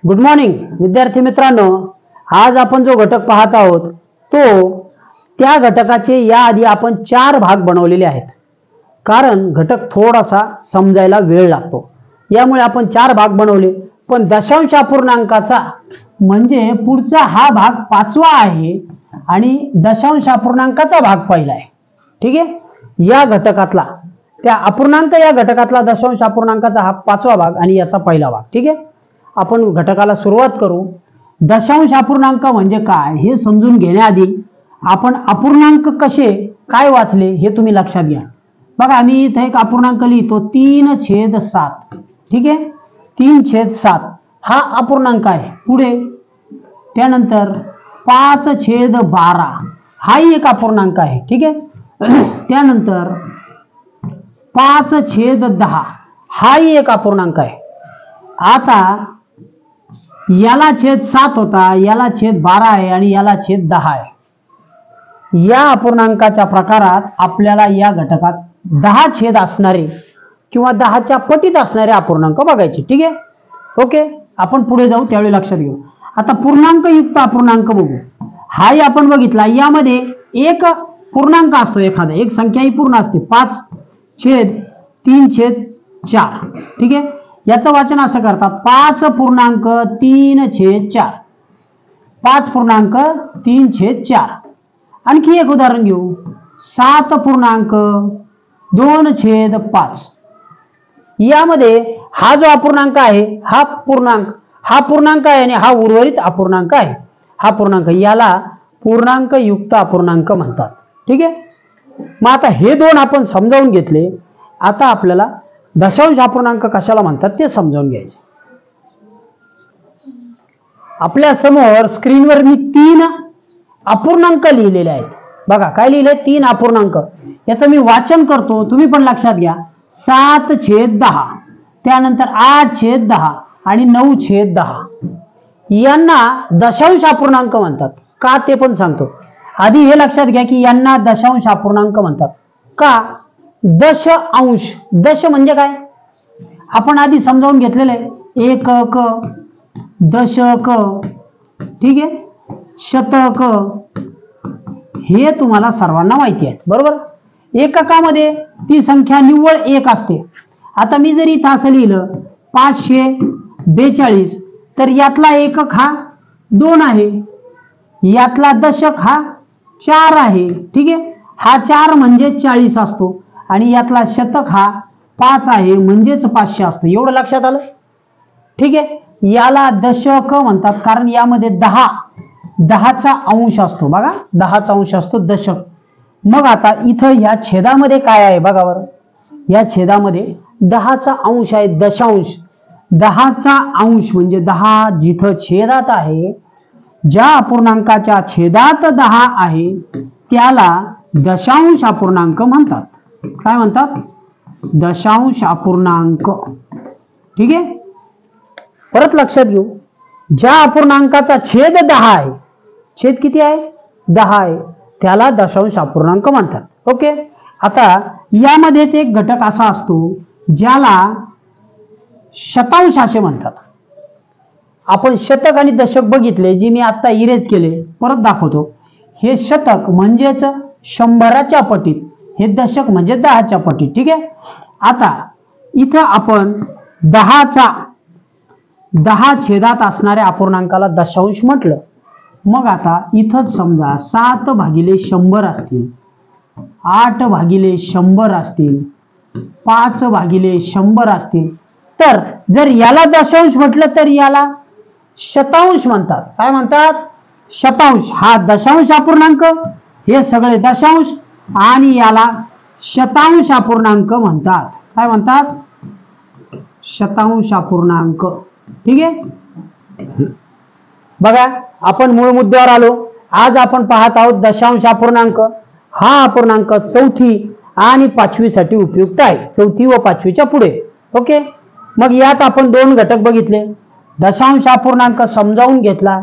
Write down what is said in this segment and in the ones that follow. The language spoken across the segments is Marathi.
गुड मॉर्निंग विद्यार्थी मित्रांनो, आज आपण जो घटक पाहत आहोत तो त्या घटकाचे याआधी आपण 4 भाग बनवलेले आहेत। कारण घटक थोडासा समजायला वेळ लागतो, यामुळे आपण 4 भाग बनवले। पण दशांश अपूर्णांकाचा म्हणजे पुढचा हा भाग 5वा आहे आणि दशांश अपूर्णांकाचा भाग पहिला आहे। ठीक आहे, या घटकातला त्या अपूर्णांक या घटकातला दशांश अपूर्णांकाचा हा 5वा भाग आणि याचा पहिला भाग। ठीक आहे, आपण घटकाला सुरुवात करू। दशांश अपूर्णांक म्हणजे काय हे समजून घेण्याआधी आपण अपूर्णांक कसे काय वाचले हे तुम्ही लक्षात घ्या। बघा, आम्ही इथे एक अपूर्णांक लिहितो 3/7। ठीक आहे, 3/7 हा अपूर्णांक आहे। पुढे त्यानंतर 5/12 हाही एक अपूर्णांक आहे। ठीक आहे, त्यानंतर 5/10 हाही एक अपूर्णांक आहे। आता याला छेद 7 होता, याला छेद 12 आहे आणि याला छेद 10 आहे। या अपूर्णांकाच्या प्रकारात आपल्याला या घटकात 10 छेद असणारे किंवा 10च्या पटीत असणारे अपूर्णांक बघायचे। ठीक आहे, ओके, आपण पुढे जाऊ त्यावेळी लक्षात घेऊ। आता पूर्णांक युक्त अपूर्णांक बघू। हाही आपण बघितला, यामध्ये एक पूर्णांक असतो, एखादा एक संख्या ही पूर्ण असते 5/3/4। ठीक आहे, याचं वाचन असं करतात 5.3/4, 5.3/4। आणखी एक उदाहरण घेऊ, 7.2/5। यामध्ये हा जो अपूर्णांक आहे हा पूर्णांक आहे आणि हा उर्वरित अपूर्णांक आहे। हा पूर्णांक, याला पूर्णांक युक्त अपूर्णांक म्हणतात। ठीक आहे, मग आता हे दोन आपण समजावून घेतले। आता आपल्याला दशांश अपूर्णांक कशाला म्हणतात ते समजावून घ्यायचे। आपल्या समोर स्क्रीनवर मी 3 अपूर्णांक लिहिलेले आहेत। बघा काय लिहिले, 3 अपूर्णांक। याचं मी वाचन करतो, तुम्ही पण लक्षात घ्या। 7/10, त्यानंतर 8/10 आणि 9/10 यांना दशांश अपूर्णांक म्हणतात। का ते पण सांगतो। आधी हे लक्षात घ्या की यांना दशांश अपूर्णांक म्हणतात का? दशांश, दश म्हणजे काय आपण आधी समजावून घेतलेलं आहे। एकक, दशक, ठीक आहे, शतक, हे तुम्हाला सर्वांना माहिती आहे, बरोबर। एककामध्ये ती संख्या निव्वळ 1 असते। आता मी जर इथं असं लिहिलं 542, तर यातला एकक हा 2 आहे, यातला दशक हा 4 आहे। ठीक आहे, हा 4 म्हणजे 40 असतो आणि यातला शतक हा 5 आहे म्हणजेच 500 असतो। एवढं लक्षात आलं? ठीक आहे, याला दशक म्हणतात कारण यामध्ये 10चा अंश असतो। बघा, 10चा अंश असतो दशक। मग आता इथं ह्या छेदामध्ये काय आहे बघा बरं, या छेदामध्ये 10चा अंश आहे, दशांश। 10चा अंश म्हणजे 10 जिथं छेदात आहे, ज्या अपूर्णांकाच्या छेदात 10 आहे त्याला दशांश अपूर्णांक म्हणतात। काय म्हणतात? दशांश अपूर्णांक। ठीक आहे, परत लक्षात घेऊ, ज्या अपूर्णांकाचा छेद 10 आहे, छेद किती आहे 10 आहे, त्याला दशांश अपूर्णांक म्हणतात। ओके, आता यामध्येच एक घटक असा असतो ज्याला शतांश असे म्हणतात। आपण शतक आणि दशक बघितले, जे मी आता इरेज केले, परत दाखवतो। हे शतक म्हणजेच 100च्या पटीत, हे दशक म्हणजे 10च्या पटीत। ठीक आहे, आता इथं आपण 10 छेदात असणाऱ्या अपूर्णांकाला दशांश म्हटलं। मग आता इथंच समजा 7/100 असतील, 8/100 असतील, 5/100 असतील, तर जर याला दशांश म्हटलं तर याला शतांश म्हणतात। काय म्हणतात? शतांश। हा दशांश अपूर्णांक, हे सगळे दशांश, आणि याला शतांश अपूर्णांक म्हणतात। काय म्हणतात? शतांश अपूर्णांक। ठीक आहे, बघा आपण मूळ मुद्द्यावर आलो। आज आपण पाहत आहोत दशांश अपूर्णांक। हा अपूर्णांक 4थी आणि 5वी साठी उपयुक्त आहे, 4थी व 5वीच्या पुढे। ओके, मग यात आपण 2 घटक बघितले। दशांश अपूर्णांक समजावून घेतला,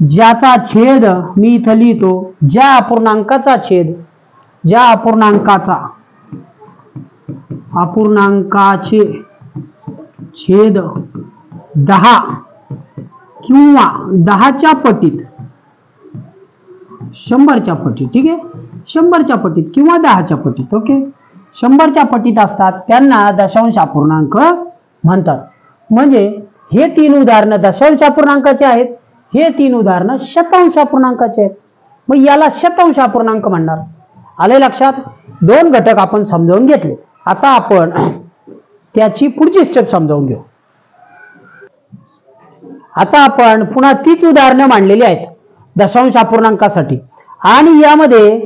ज्याचा छेद मी इथं लिहितो, ज्या अपूर्णांकाचे छेद 10 किंवा 10च्या पटीत, 100च्या पटीत, ठीक आहे, 100च्या पटीत किंवा 10च्या पटीत, ओके, 100च्या पटीत असतात त्यांना दशांश अपूर्णांक म्हणतात. म्हणजे हे 3 उदाहरणं दशांश अपूर्णांकाचे आहेत, हे 3 उदाहरणं शतांश अपूर्णांकाचे आहेत. मग याला शतांश अपूर्णांक म्हणणार. आले लक्षात? 2 घटक आपण समजावून घेतले. आता आपण त्याची पुढची स्टेप समजावून घेऊ. आता आपण पुन्हा तीच उदाहरणं मांडलेली आहेत दशांश अपूर्णांकासाठी आणि यामध्ये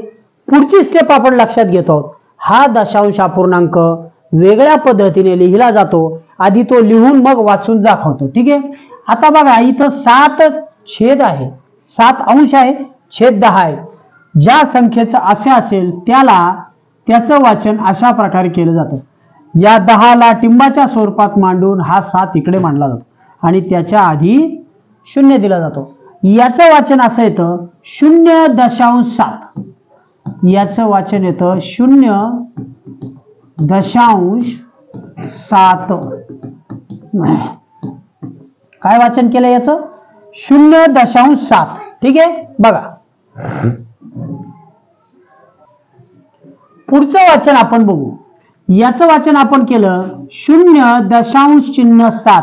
पुढची स्टेप आपण लक्षात घेतो. हा दशांश अपूर्णांक वेगळ्या पद्धतीने लिहिला जातो. आधी तो लिहून मग वाचून दाखवतो. ठीक आहे. आता बघा इथं 7 छेद आहे, 7 अंश आहे, छेद 10 आहे. ज्या संख्येचं असे असेल त्याचं वाचन अशा प्रकारे केलं जातं. या 10ला टिंबाच्या स्वरूपात मांडून हा 7 इकडे मांडला जातो आणि त्याच्या आधी 0 दिला जातो. याचं वाचन असं येतं 0.7. याचं वाचन येतं 0.7. काय वाचन केलं याचं? 0.7. ठीक आहे. बघा पुढचं वाचन आपण बघू. याचं वाचन आपण केलं 0.7.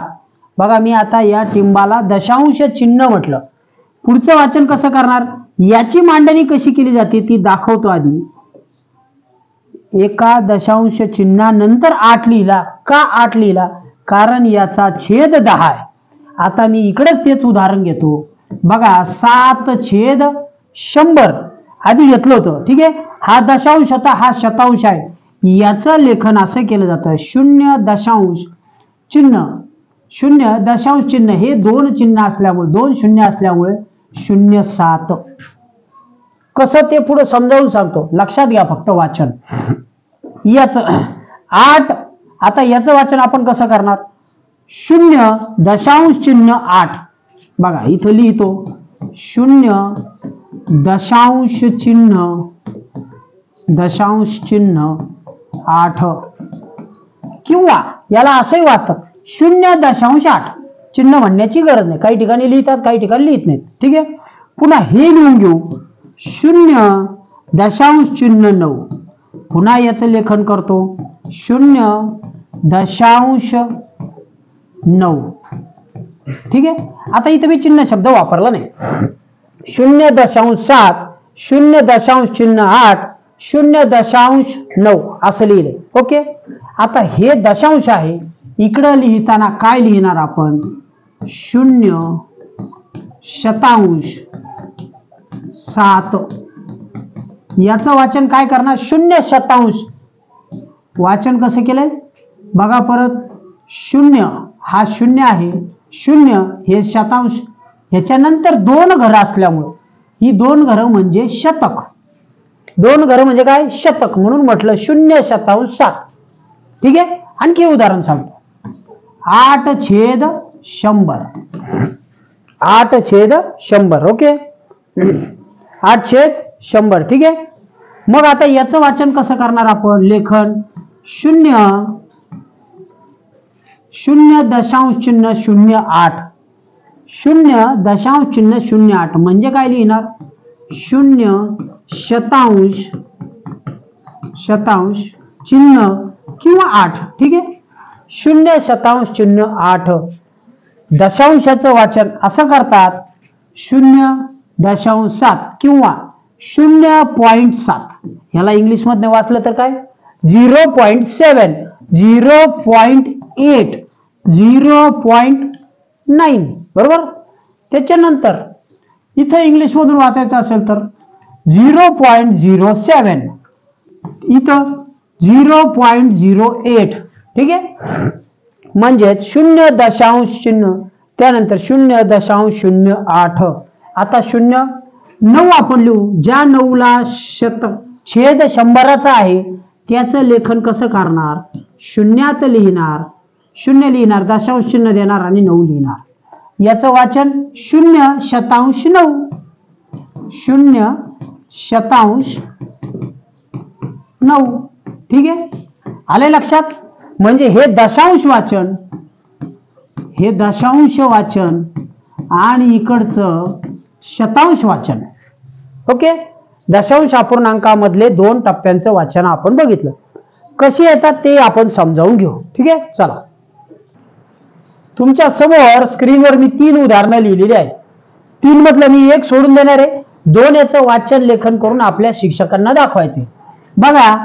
बघा मी आता या टिंबाला दशांश चिन्ह म्हटलं. पुढचं वाचन कसं करणार? याची मांडणी कशी केली जाते ती दाखवतो. आधी एका दशांश चिन्हानंतर 8 लिहिला. का 8 लिहिला? कारण याचा छेद 10 आहे. आता मी इकडेच तेच उदाहरण घेतो. बघा 7/100 आधी घेतलं होतं. ठीक आहे. हा दशांश होता, हा शतांश आहे. याचं लेखन असं केलं जातं 0.0 चिन्ह हे 2 चिन्ह असल्यामुळे 2 शून्य असल्यामुळे 0.7. कसं ते पुढे समजावून सांगतो, लक्षात घ्या फक्त वाचन. याचं 8. आता याचं वाचन आपण कसं करणार? 0.8. बघा इथं लिहितो 0.8 किंवा याला असंही वाचतात 0.8. चिन्ह म्हणण्याची गरज नाही. काही ठिकाणी लिहितात, काही ठिकाणी लिहित नाहीत. ठीक आहे. पुन्हा हे लिहून घेऊ 0.9. पुन्हा याचं लेखन करतो 0.9. ठीक आहे. आता इथे मी चिन्ह शब्द वापरला नाही. 0.7, 0.8, 0.9 असं लिहिलंय. ओके. आता हे दशांश आहे. इकडं लिहिताना काय लिहिणार आपण? 0.7. याचं वाचन काय करणार? 0.7. वाचन कसं केलंय बघा परत. 0 हा 0 आहे, 0 हे शतांश. ह्याच्यानंतर 2 घरं असल्यामुळे ही 2 घरं म्हणजे शतक. 2 घरं म्हणजे काय? शतक. म्हणून म्हटलं 0.7. ठीक आहे. आणखी उदाहरण सांगतो. 8/100. 8/100. ओके. 8/100. ठीक आहे. मग आता याचं वाचन कसं करणार आपण? लेखन 0.08. 0.08 म्हणजे काय लिहिणार? 0.शतांश चिन्ह किंवा 8. ठीक आहे. 0.8. दशांशाचं वाचन असं करतात 0.7 किंवा 0.7. ह्याला इंग्लिश मध्ये वाचलं तर काय? 0.7, 0.8, 0.9. बरोबर. त्याच्यानंतर इथं इंग्लिश मधून वाचायचं असेल तर 0.07, इथं 0.08. ठीक आहे. म्हणजेच 0. चिन्ह त्यानंतर 0.08. आता 0.9 आपण लिहू. ज्या 9ला छेद 100चा आहे त्याचं लेखन कसं करणार? 0 लिहिणार, 0 लिहिणार, दशांश चिन्ह देणार आणि 9 लिहिणार. याचं वाचन 0.9. 0.9. ठीक आहे. आले लक्षात? म्हणजे हे दशांश वाचन आणि इकडचं शतांश वाचन. ओके, दशांश अपूर्णांकामधले 2 टप्प्यांचं वाचन आपण बघितलं. कसे येतात ते आपण समजावून घेऊ. ठीक आहे, चला. तुमच्या समोर स्क्रीनवर मी 3 उदाहरणं लिहिलेली आहेत. 3 मधलं मी 1 सोडून देणार आहे. 2 याचं वाचन लेखन करून आपल्या शिक्षकांना दाखवायचे. बघा,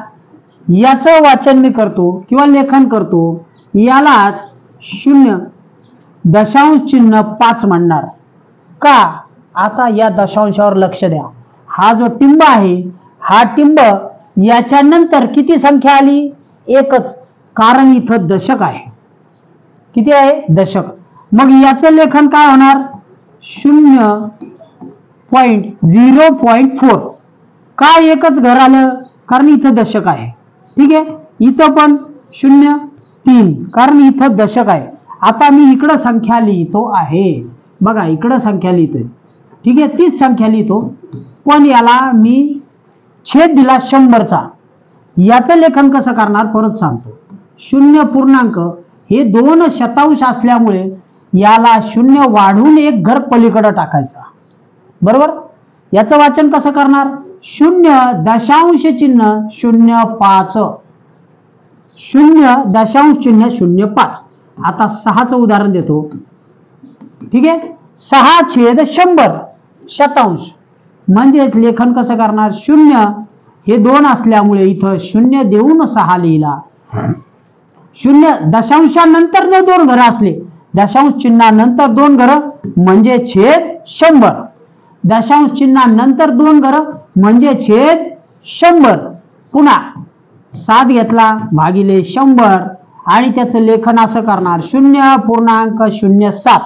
याचं वाचन मी करतो किंवा लेखन करतो, यालाच 0.5 म्हणणार का? आता या दशांशावर लक्ष द्या. हा जो टिंब आहे, हा टिंब याच्यानंतर किती संख्या आली? एकच, कारण इथं दशक आहे. किती आहे? दशक. मग याचं लेखन काय होणार? 0.4. का एकच घर आलं? कारण इथं दशक आहे. ठीक आहे, इथं पण 0.3, कारण इथं दशक आहे. आता मी इकडं संख्या लिहितो आहे. बघा, इकडं संख्या लिहितोय. ठीक आहे, तीच संख्या लिहितो, पण याला मी छेद दिला 100चा. याचं लेखन कसं करणार परत सांगतो. 0. हे 2 शतांश असल्यामुळे याला 0 वाढून 1 घर पलीकडे टाकायचा. बरोबर? याचं वाचन कसं करणार? 0.05. 0.05. आता 6चं उदाहरण देतो. ठीक आहे, 6/100 शतांश. म्हणजे लेखन कसं करणार? 0 हे 2 असल्यामुळे इथं 0 देऊन 6 लिहिला. 0 दशांशानंतर जर 2 घरं असले, दशांश चिन्हानंतर 2 घरं म्हणजे छेद 100. दशांश चिन्हानंतर 2 घरं म्हणजे छेद 100. पुन्हा 7 घेतला भागिले 100 आणि त्याचं लेखन असं करणार 0.07.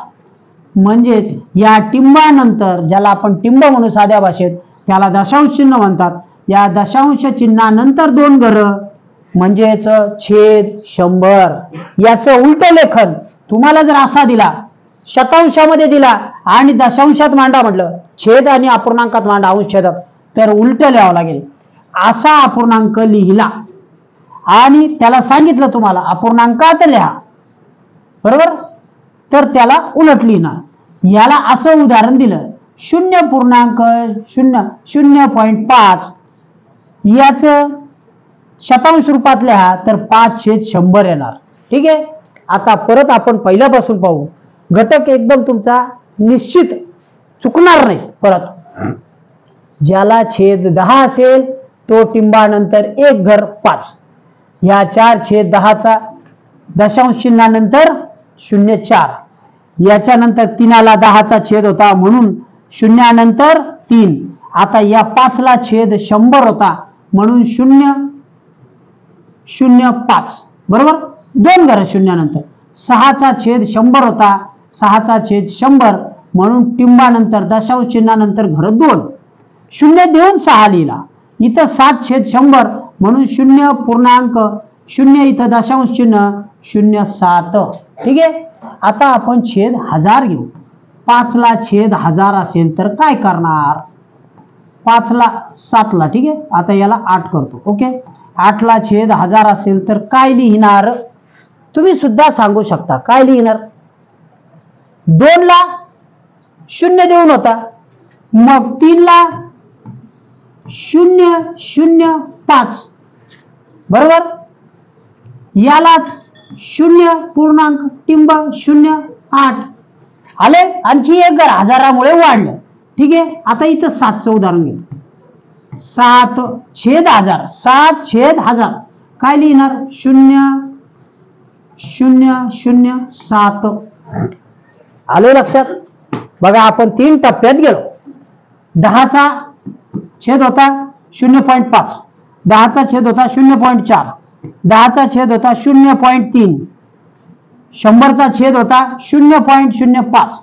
म्हणजेच या टिंबानंतर, ज्याला आपण टिंब म्हणू साध्या भाषेत, त्याला दशांश चिन्ह म्हणतात. या दशांश चिन्हानंतर 2 घरं म्हणजेच छेद 100. याचं उलट लेखन तुम्हाला जर असा दिला, शतांशामध्ये दिला आणि दशांशात मांडा म्हटलं, छेद आणि अपूर्णांकात मांडा अंश छेदात, तर उलट लिहावं लागेल. असा अपूर्णांक लिहिला आणि त्याला सांगितलं तुम्हाला अपूर्णांकात लिहा, बरोबर, तर त्याला उलट लिहिणार. याला असं उदाहरण दिलं 0.5. याचं शतांश रूपात लिहा तर 5/100 येणार. ठीक आहे, आता परत आपण पहिल्यापासून पाहू. घटक एकदम तुमचा निश्चित चुकणार नाही. परत ज्याला छेद 10 असेल तो टिंबानंतर 1 घर 5. या 4/10चा दशांश चिन्हानंतर 0.4. याच्यानंतर 3ला 10चा छेद होता म्हणून 0 3. आता या 5ला छेद 100 होता म्हणून 0.05. बरोबर, 2 घरं 0 6चा छेद 100 होता, 6चा छेद 100 म्हणून टिंबानंतर दशांश चिन्हानंतर घर 2. 0 देऊन 6 लिहिला. इथं 7/100 म्हणून 0.0 इथं दशांश चिन्ह 0.7. ठीक आहे, आता आपण छेद 1000 घेऊ. 5ला छेद 1000 असेल तर काय करणार? 5ला 7ला. ठीक आहे, आता याला 8 करतो. ओके, 8ला छेद 1000 असेल तर काय लिहिणार? तुम्ही सुद्धा सांगू शकता काय लिहिणार. 2ला 0 देऊन होता, मग 3ला 0.05. बरोबर, यालाच 0 टिंब 0.8 आले. आणखी 1 घर 1000मुळे वाढलं. ठीक आहे, आता इथं 7चं उदाहरण घेऊ. 7/1000. 7/1000 काय लिहिणार? 0.007. आले लक्षात? बघा, आपण 3 टप्प्यात गेलो. 10चा छेद होता 0.5. 10चा छेद होता 0.4. 10चा छेद होता 0.3. 100चा छेद होता 0.05.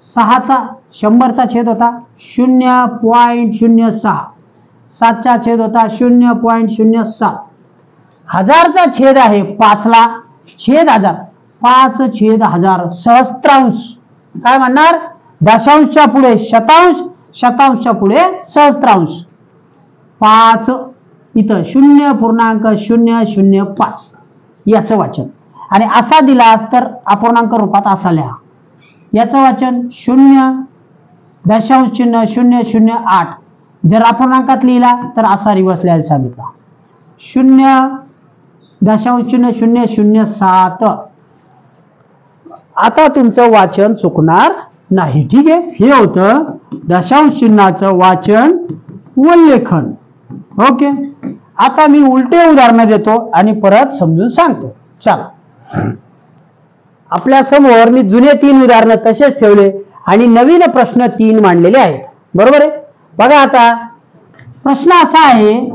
100चा छेद होता 0.06. 7चा छेद होता 0.07. 1000चा छेद आहे 5ला, छेद 1000, 5/1000 सहस्त्रांश. काय म्हणणार? दशांशच्या पुढे शतांश, शतांशच्या पुढे सहस्त्रांश. 5 इथं 0.005 याचं वाचन. आणि असा दिला तर अपूर्णांक रूपात असा लिहा. याचं वाचन 0.0008. जर अपूर्णांकात लिहिला तर असा रिवर्स लिहायला सांगितला 0.0007. आता तुमचं वाचन चुकणार नाही. ठीक आहे, हे होतं दशांश चिन्हाचं वाचन व लेखन. ओके, आता मी उलटे उदाहरण देतो आणि परत समजून सांगतो. चला, आपल्या समोर मी जुने 3 उदाहरणं तसेच ठेवले आणि नवीन प्रश्न 3 मांडलेले आहेत. बरोबर आहे. बघा, आता प्रश्न असा आहे,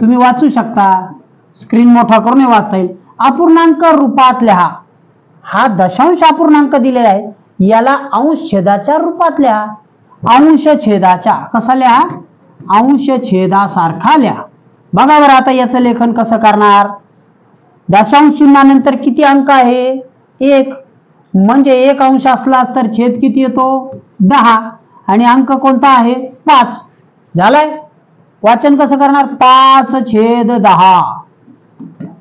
तुम्ही वाचू शकता, स्क्रीन मोठा करून वाचता येईल. अपूर्णांक रूपात लिहा. हा दशांश अपूर्णांक दिलेला आहे, याला अंश छेदाच्या रूपात लिहा. अंश छेदाच्या कसा लिहा? अंश छेदासारखा लिहा. बघा बरं, आता याचं लेखन कसं करणार? दशांश चिन्हानंतर किती अंक आहे? 1. म्हणजे 1 अंश असला तर छेद किती येतो? 10. आणि अंक कोणता आहे? 5. झालाय. वाचन कसं करणार? 5/10.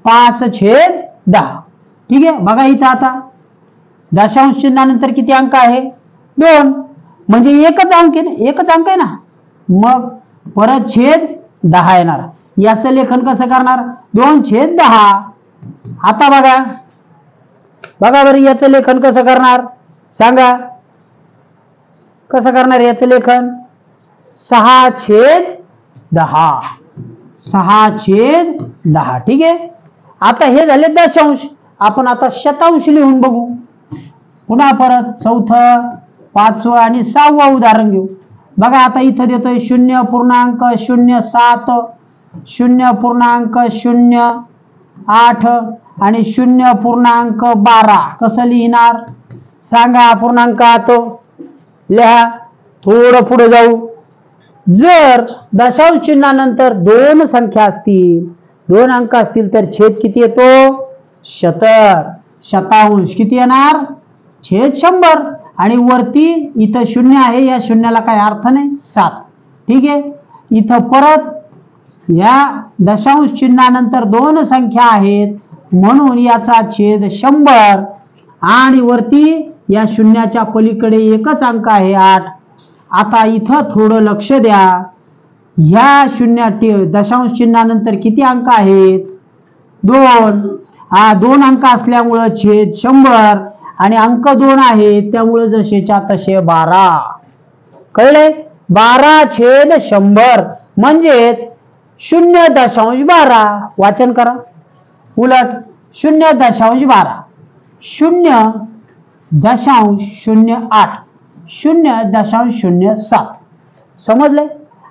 5/10. ठीक आहे. बघा इथं आता दशांश चिन्हानंतर किती अंक आहे? 2. म्हणजे एकच अंक आहे ना, मग परत छेद 10 येणार. याचं लेखन कसं करणार? 2/10. आता बघा बरं, याचं लेखन कसं करणार सांगा? कसं करणार याचं लेखन? 6/10. 6/10. ठीक आहे. आता हे झाले दशांश. आपण आता शतांश लिहून बघू. पुन्हा परत 4th, 5व आणि 6व उदाहरण घेऊ. बघा, आता इथं देतोय 0.07, 0.08 आणि 0.12. कसं लिहिणार सांगा? अपूर्णांकात लिहा. थोडं पुढे जाऊ. जर दशांश चिन्हानंतर 2 संख्या असतील, 2 अंक असतील, तर छेद किती येतो? शतांश. किती येणार? छेद 100. आणि वरती इथं 0 आहे, या शून्याला काही अर्थ नाही, 7. ठीक आहे. इथं परत या दशांश चिन्हानंतर 2 संख्या आहेत, म्हणून याचा छेद 100. आणि वरती या शून्याच्या पलीकडे एकच अंक आहे, 8. आता इथं थोडं लक्ष द्या. ह्या दशांश चिन्हानंतर किती अंक आहेत? 2. 2 अंक असल्यामुळं छेद 100 आणि अंक 2 आहे, त्यामुळे जसेच्या तसे 12. कळले? 12/100 म्हणजेच 0.12. वाचन करा. उलट 0.12, 0.08, 0.07. समजले?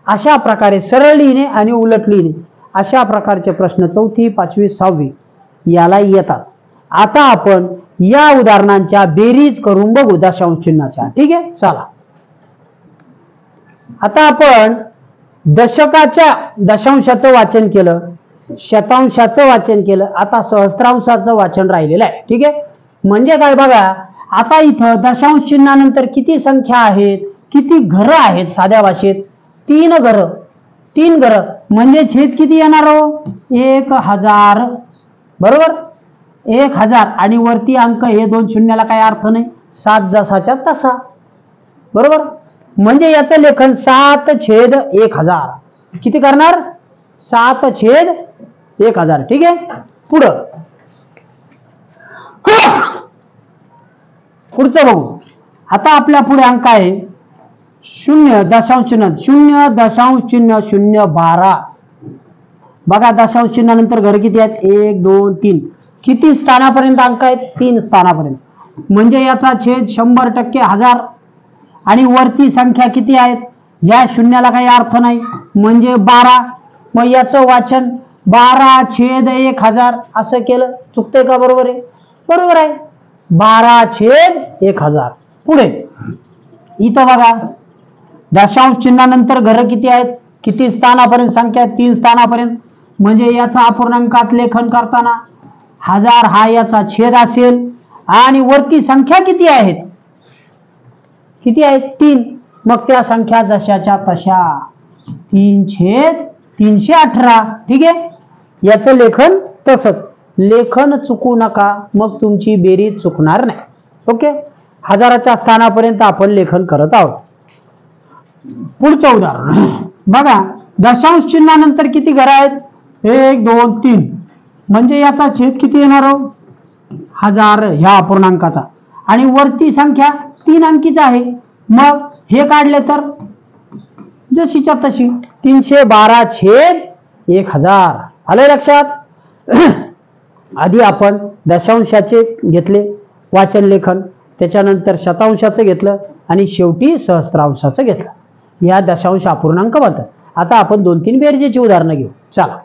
अशा प्रकारे सरळ लिहिणे आणि उलट लिहिणे, अशा प्रकारचे प्रश्न 4थी, 5वी, 6वी याला येतात. आता आपण या उदाहरणांच्या बेरीज करून बघू दशांश चिन्हाच्या. ठीक आहे, चला. आता आपण दशांशाचं वाचन केलं, शतांशाचं वाचन केलं, आता सहस्त्रांशाचं वाचन राहिलेलं आहे. ठीक आहे. म्हणजे काय बघा, आता इथं दशांश चिन्हानंतर किती संख्या आहेत, किती घरं आहेत? साध्या भाषेत 3 घरं. 3 घरं म्हणजे छेद किती येणार हो? 1000. बरोबर, 1000. आणि वरती अंक हे 2 शून्याला काही अर्थ नाही, 7 जसाच्या तसा. बरोबर, म्हणजे याचं लेखन 7/1000. किती करणार? 7/1000. ठीक आहे. पुढं पुढचं बघू. आता आपल्या पुढे अंक आहे 0.0012. बघा, दशांश चिन्हानंतर घर किती आहेत? 1, 2, 3. किती स्थानापर्यंत अंक आहेत? 3 स्थानापर्यंत. म्हणजे याचा छेद 100% 1000. आणि वरती संख्या किती आहेत? या शून्याला काही अर्थ नाही, म्हणजे 12. मग याचं वाचन 12/1000 असं केलं. चुकते का? बरोबर आहे. बरोबर आहे. 12/1000. पुढे इथं बघा, दशांश चिन्हानंतर घर किती आहेत? किती स्थानापर्यंत संख्या? 3 स्थानापर्यंत. म्हणजे याचा अपूर्णांकात लेखन करताना 1000 हा याचा छेद असेल. आणि वरती संख्या किती आहेत? किती आहेत? 3. मग त्या संख्या जशाच्या तशा 3/318. ठीक आहे. याचं लेखन तसंच. लेखन चुकू नका, मग तुमची बेरीज चुकणार नाही. ओके, हजाराच्या स्थानापर्यंत आपण लेखन करत आहोत. पुढचं उदाहरण बघा, दशांश चिन्हानंतर किती घरं आहेत? 1 2 3, म्हणजे याचा छेद किती येणार हो? 1000 ह्या अपूर्णांकाचा, आणि वरती संख्या 3 अंकीच आहे. मग हे काढले तर जशीच्या तशी 312 छेद 1000. आलं लक्षात? आधी आपण दशांशाचे घेतले वाचन लेखन, त्याच्यानंतर शतांशाचं घेतलं आणि शेवटी सहस्त्रांशाचं घेतलं. या दशांश अपूर्णांक बनतात. आता आपण 2-3 बेरजेची उदाहरणं घेऊ. चला,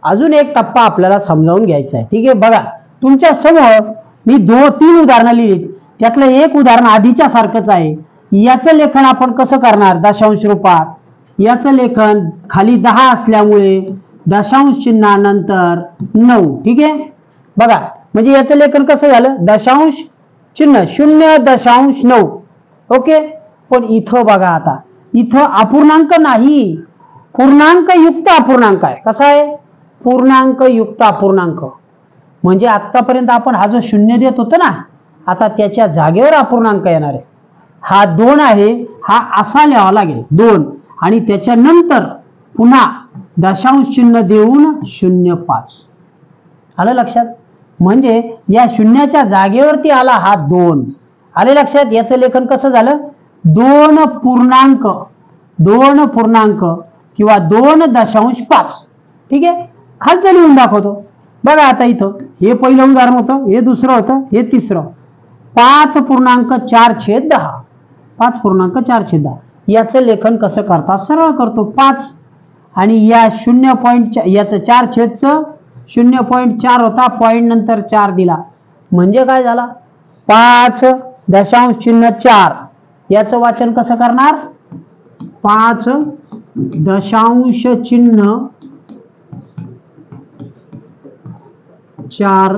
अजून एक टप्पा आपल्याला समजावून घ्यायचा आहे. ठीक आहे, बघा तुमच्या समोर मी 2-3 उदाहरणं लिहिली, त्यातलं एक उदाहरण आधीच्या सारखंच आहे. याचं लेखन आपण कसं करणार? दशांश रूपात. याचं लेखन खाली 10 असल्यामुळे दशांश चिन्हानंतर 9. ठीक आहे, बघा म्हणजे याचं लेखन कसं झालं? दशांश चिन्ह 0.9. ओके, पण इथं बघा, आता इथं अपूर्णांक नाही, पूर्णांक युक्त अपूर्णांक आहे. कसा आहे? पूर्णांक युक्त अपूर्णांक. म्हणजे आतापर्यंत आपण हा जो 0 देत होतो ना, आता त्याच्या जागेवर अपूर्णांक येणार आहे. हा 2 आहे, हा असा लिहावा लागेल 2, आणि त्याच्यानंतर पुन्हा दशांश चिन्ह देऊन 0.5. आलं लक्षात? म्हणजे या शून्याच्या जागेवरती आला हा 2. आले लक्षात? याचं लेखन कसं झालं? 2 पूर्णांक किंवा 2.5. ठीक आहे, खालचं लिहून दाखवतो. बघा आता इथं हे पहिलं उदाहरण होतं, हे दुसरं होतं, हे तिसरं. 5.4 छेद 10. 5.4 याचं लेखन कसं करतात? सरळ करतो 5, आणि या 0. याचं 4 छेदचं 0.4 होता, पॉईंट नंतर 4 दिला, म्हणजे काय झाला? 5.4. याचं वाचन कसं करणार? 5.4.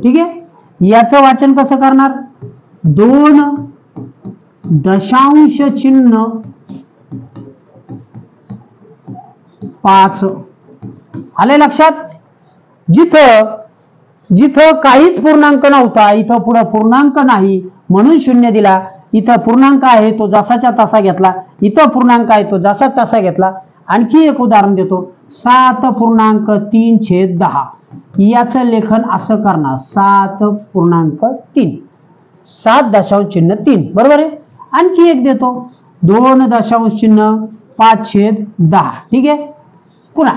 ठीक आहे, याचं वाचन कसं करणार? 2.5. आले लक्षात? जिथं काहीच पूर्णांक नव्हता, इथं पुढे पूर्णांक नाही म्हणून 0 दिला. इथं पूर्णांक आहे तो जसाच्या तसा घेतला, इथं पूर्णांक आहे तो जसा तसा घेतला. आणखी एक उदाहरण देतो, 7.3 छेद 10. याचं लेखन असं करणार 7.3. 7.3 बरोबर आहे. आणखी एक देतो 2.5 छेद 10. ठीक आहे, पुन्हा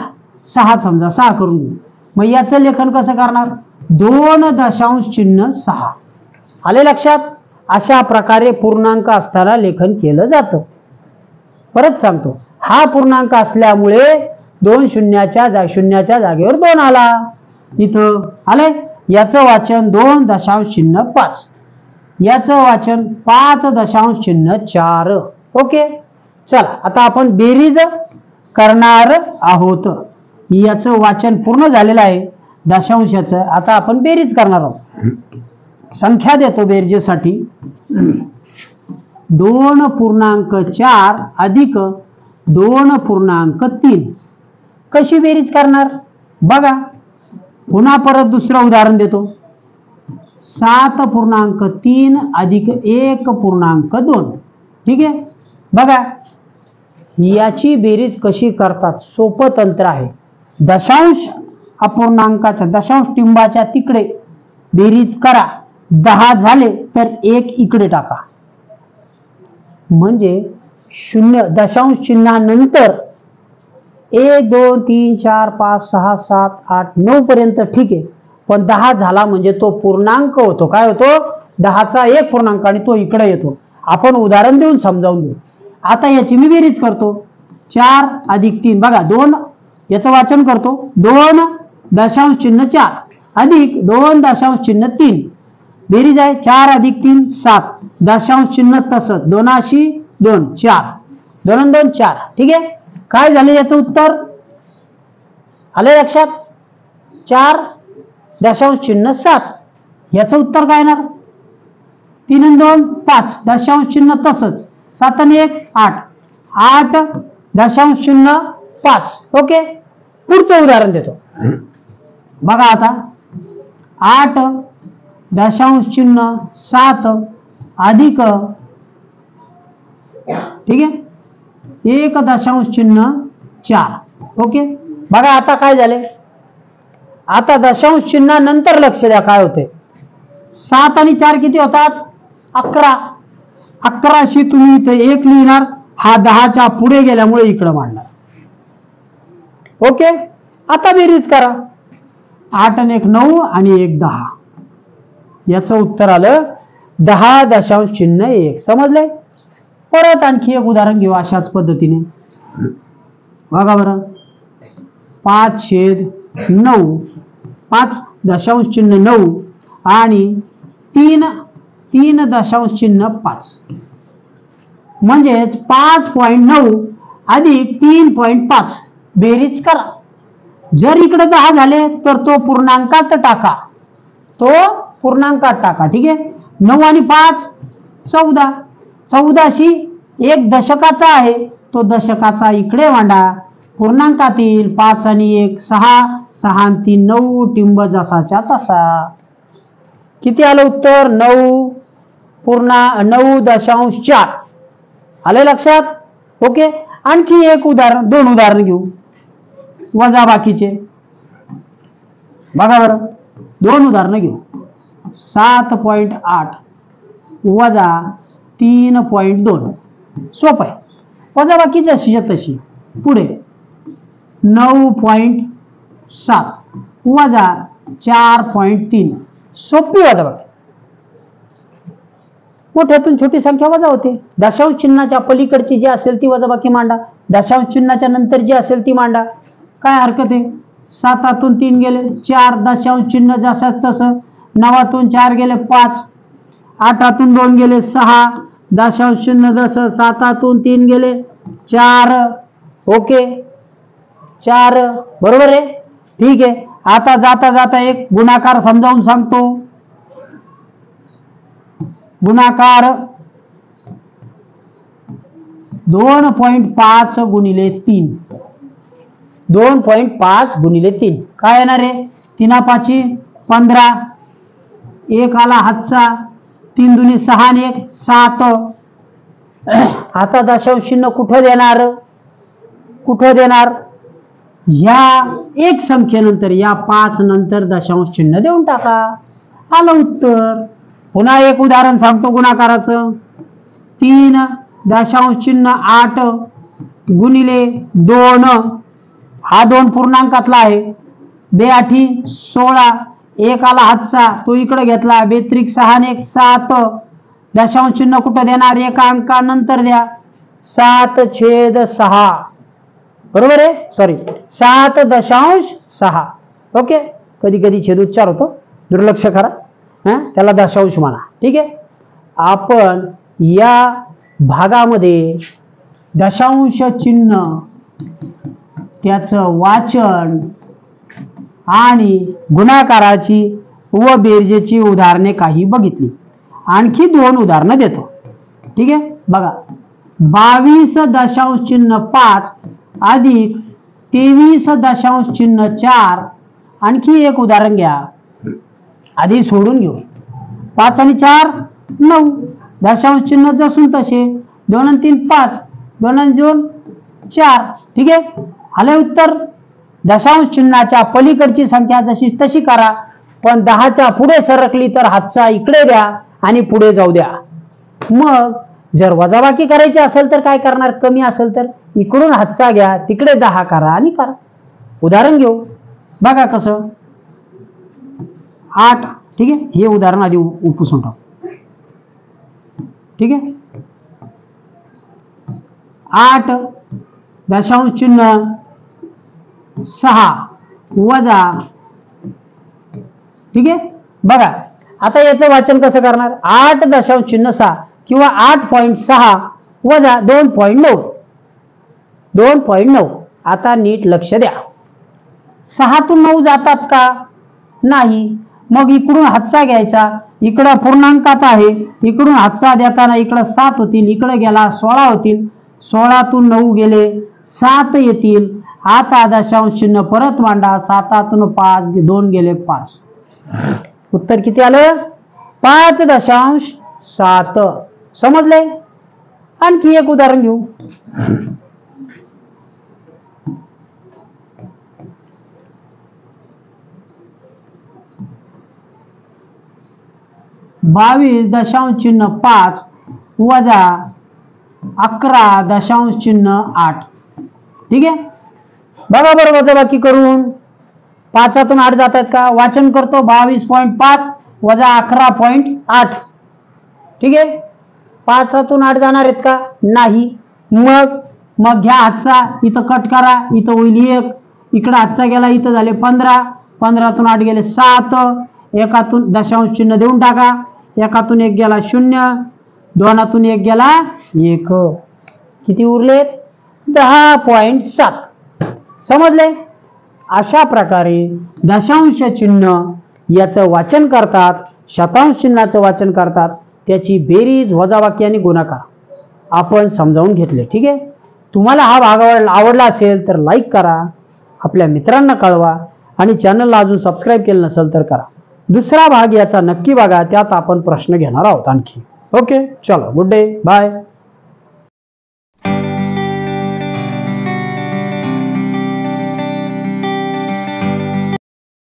6 समजा, 6 करून घेऊ. मग याचं लेखन कसं करणार? 2.6. आले लक्षात? अशा प्रकारे पूर्णांक असताना लेखन केलं जातं. परत सांगतो, हा पूर्णांक असल्यामुळे 2 शून्याच्या जागेवर 2 आला. इथं आले. याचं वाचन 2.5. याचं वाचन 5.4. ओके, चला आता आपण बेरीज करणार आहोत. याचं वाचन पूर्ण झालेलं आहे दशांशाचं. आता आपण बेरीज करणार आहोत. संख्या देतो बेरजेसाठी. 2.4 अधिक 2.3. कशी बेरीज करणार? बघा, पुन्हा परत दुसरं उदाहरण देतो. 7.3 अधिक 1.2. ठीक आहे, बघा याची बेरीज कशी करतात? सोपं तंत्र आहे. दशांश अपूर्णांकाच्या दशांश टिंबाच्या तिकडे बेरीज करा. 10 झाले तर 1 इकडे टाका, म्हणजे 0 दशांश चिन्हानंतर 1 2 3 4 5 6 7 8 9 पर्यंत. ठीक आहे, पण 10 झाला म्हणजे तो पूर्णांक होतो. काय होतो? 10चा 1 पूर्णांक, आणि तो इकडे येतो. आपण उदाहरण देऊन समजावून घेऊ. आता याची मी बेरीज करतो. 4 अधिक 3. बघा 2, याचं वाचन करतो. 2.4 अधिक 2.3. बेरीज आहे 4 अधिक 3 7. दशांश चिन्ह तसंच 2 2 4. 2 2 4. ठीक आहे, काय झाले याचं उत्तर? आले लक्षात? 4.7. याचं उत्तर काय येणार? 3 2 5. दशांश चिन्ह तसंच. 7 1 8. 8.5. ओके, पुढचं उदाहरण देतो. बघा आता 8 दशांश चिन्ह 7 अधिक, ठीक आहे, 1 दशांश चिन्ह 4. ओके, बघा आता काय झाले. आता दशांश चिन्हानंतर लक्ष द्या काय होते. 7 आणि 4 किती होतात? 11. 11शी तुम्ही इथे 1 लिहिणार, हा 10च्या पुढे गेल्यामुळे इकडे मांडणार. ओके, आता बेरीज करा. 8 आणि 1 9 आणि 1 10. याचं उत्तर आलं 10 दशांश चिन्ह 1. समजले? परत आणखी एक उदाहरण घेऊ अशाच पद्धतीने. बघा बरं, 5/9, 5 दशांश चिन्ह 9 आणि 3 दशांश चिन्ह 5, म्हणजेच 5.9 अधिक 3.5. बेरीज करा. जर इकडे 10 झाले तर तो पूर्णांकात टाका, तो पूर्णांकात टाका. ठीक आहे, 9 आणि 5 14. 14शी 1 दशकाचा आहे, तो दशकाचा इकडे मांडा. पूर्णांकातील 5 आणि 1 6, 6 आणि 3 9, टिंब जसाच्या तसा. किती आलं उत्तर? 9.4 आले लक्षात. ओके, आणखी एक उदाहरण, 2 उदाहरण घेऊ वजा बाकीचे. बघा बरं, 2 उदाहरणं घेऊ. 7.8 वजा 3.2. सोपं आहे. वजा बाकीची अशी तशी. पुढे 9.7 वजा 4.3. सोपी वजा बाकी. मोठ्यातून छोटी संख्या वजा होते. दशांश चिन्हाच्या पलीकडची जी असेल ती वजाबाकी मांडा, दशांश चिन्हाच्या नंतर जी असेल ती मांडा. काय हरकत आहे? 7तून 3 गेले 4, दशांश चिन्ह जसाच तसं. 9तून 4 गेले 5, 8तून 2 गेले 6, दशांश चिन्ह जसं. 7तून 3 गेले 4. ओके, 4 बरोबर आहे. ठीक आहे, आता जाता जाता एक गुणाकार समजावून सांगतो. गुणाकार 2.5 गुणिले 3. 2.5 गुणिले 3 काय येणार आहे? 3×5 15. 1 आला हातचा, 3 दुनी 6 आणि 1 7. आता दशांश चिन्ह कुठं देणार? कुठं देणार? या एक संख्येनंतर, या 5 नंतर दशांश चिन्ह देऊन टाका. आलं उत्तर. पुन्हा एक उदाहरण सांगतो गुणाकाराचं. 3 दशांश चिन्ह 8 गुणिले 2. हा 2 पूर्णांकातला आहे. 2×8 16. 1 आला हातचा, तो इकडे घेतला. 2×3 6 आणि 1 7. दशांश चिन्ह कुठं देणार? एका अंकानंतर द्या. 7/6 बरोबर आहे. सॉरी, 7.6. ओके, कधी कधी छेद उच्चार होतो, दुर्लक्ष करा, त्याला दशांश म्हणा. ठीक आहे, आपण या भागामध्ये दशांश चिन्ह, त्याचं वाचन आणि गुणाकाराची व बेरजेची उदाहरणे काही बघितली. आणखी 2 उदाहरणं देतो. ठीक आहे, बघा. 22 दशांश चिन्ह 5 अधिक 23 दशांश चिन्ह 4. आणखी एक उदाहरण घ्या, आधी सोडून घेऊ. 5 आणि 4 9. दशांश चिन्ह जसून तसे. 2 आणि 3 5. 2 आणि 2 4. ठीक आहे, आले उत्तर. दशांश चिन्हाच्या पलीकडची संख्या जशी तशी करा, पण 10च्या पुढे सरकली तर हातचा इकडे द्या आणि पुढे जाऊ द्या. मग जर वजाबाकी करायची असेल तर काय करणार? कमी असेल तर इकडून हातचा घ्या, तिकडे 10 करा आणि करा. उदाहरण घेऊ. बघा कसं. 8. ठीक आहे, हे उदाहरण आधी उपसून टाकू. ठीक आहे, 8 दशांश चिन्ह 6 वजा. ठीक आहे, बघा आता याचं वाचन कसं करणार? 8 दशांश चिन्ह 6 किंवा 8.6 वजा 2.9. 2.9. आता नीट लक्ष द्या. 6तून 9 जातात का? नाही. मग इकडून हातचा घ्यायचा, इकडं पूर्णांकात आहे, इकडून हातचा देताना इकडं 7 होतील, इकडे गेला 16 होतील. 16तून 9 गेले 7 येतील. आता दशांश चिन्ह परत मांडा. 7तून 5 2 गेले 5. उत्तर किती आलं? 5.7 समजले. आणखी एक उदाहरण घेऊ. 22.5 वजा 11.8. ठीक आहे. बघा बरं वजाबाकी करून 5तून 8 जात आहेत का? वाचन करतो. 22.5 वजा 11.8. ठीक आहे. 5तून 8 जाणार आहेत का? नाही. मग घ्या हातचा, इथं कट करा, इथं होईल 1, इकडे हातचा गेला, इथं झाले 15. 15तून 8 गेले 7. एकातून दशांश चिन्ह देऊन टाका. एकातून 1 गेला 0, 2तून 1 गेला 1. किती उरलेत? 10.7. समजले. अशा प्रकारे दशांश चिन्ह याचं वाचन करतात, शतांश चिन्हाचं वाचन करतात, त्याची बेरीज, वजाबाकी आणि गुणाकार आपण समजावून घेतले. ठीक आहे. तुम्हाला हा भाग आवडला असेल तर लाईक करा, आपल्या मित्रांना कळवा आणि चॅनलला अजून सबस्क्राईब केलं नसेल तर करा. दुसरा भाग याचा नक्की बघा, त्यात आपण प्रश्न घेणार आहोत आणखी. ओके, चलो, गुड डे, बाय.